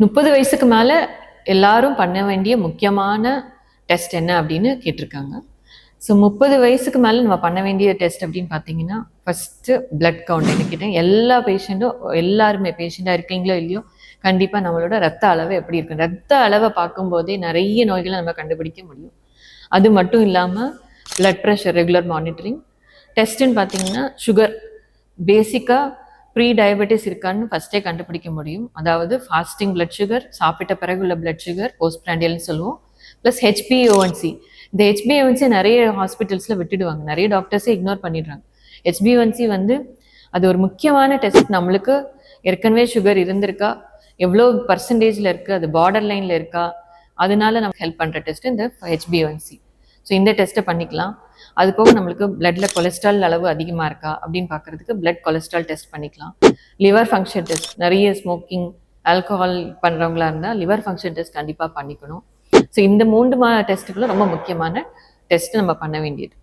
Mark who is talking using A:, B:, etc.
A: 30 வயசுக்கு மேலே எல்லாரும் பண்ண வேண்டிய முக்கியமான டெஸ்ட் என்ன அப்படின்னு கேட்டிருக்காங்க. ஸோ 30 வயசுக்கு மேலே நம்ம பண்ண வேண்டிய டெஸ்ட் அப்படின்னு பார்த்தீங்கன்னா, ஃபஸ்ட்டு பிளட் கவுண்ட். என்ன கேட்டேன், எல்லா பேஷண்ட்டும் எல்லாருமே பேஷண்ட்டாக இருக்கீங்களோ இல்லையோ, கண்டிப்பாக நம்மளோட ரத்த அளவு எப்படி இருக்கு, ரத்த அளவை பார்க்கும்போதே நிறைய நோய்களை நம்ம கண்டுபிடிக்க முடியும். அது மட்டும் இல்லாமல் பிளட் ப்ரெஷர் ரெகுலர் மானிட்டரிங். டெஸ்ட்டுன்னு பார்த்தீங்கன்னா சுகர், பேசிக்காக ப்ரீ டயபெட்டிஸ் இருக்கான்னு ஃபஸ்ட்டே கண்டுபிடிக்க முடியும். அதாவது ஃபாஸ்டிங் பிளட் சுகர், சாப்பிட்ட பிறகு உள்ள பிளட் சுகர், போஸ்ட் பிராண்டியல்னு சொல்லுவோம். ப்ளஸ் ஹெச்பிஏஒன்சி. இந்த ஹெச்பிஏஒன்சி நிறைய ஹாஸ்பிட்டல்ஸில் விட்டுடுவாங்க, நிறைய டாக்டர்ஸே இக்னோர் பண்ணிடுறாங்க. ஹெச்பிஏஒன்சி அது ஒரு முக்கியமான டெஸ்ட். நம்மளுக்கு ஏற்கனவே சுகர் இருந்திருக்கா, எவ்வளோ பர்சன்டேஜில் இருக்குது, அது பார்டர் லைனில் இருக்கா, அதனால நமக்கு ஹெல்ப் பண்ணுற டெஸ்ட் இந்த ஹெச்பிஏஒன்சி. ஸோ இந்த டெஸ்ட்டை பண்ணிக்கலாம். அது போக நம்மளுக்கு பிளட்ல கொலஸ்ட்ரால் அளவு அதிகமாக இருக்கா அப்படின்னு பார்க்கறதுக்கு பிளட் கொலஸ்ட்ரால் டெஸ்ட் பண்ணிக்கலாம். லிவர் ஃபங்க்ஷன் டெஸ்ட், நிறைய ஸ்மோக்கிங் ஆல்கஹால் பண்ணுறவங்களா இருந்தால் லிவர் ஃபங்க்ஷன் டெஸ்ட் கண்டிப்பாக பண்ணிக்கணும். ஸோ இந்த 3 டெஸ்ட்டுகளும் ரொம்ப முக்கியமான டெஸ்ட் நம்ம பண்ண வேண்டியது.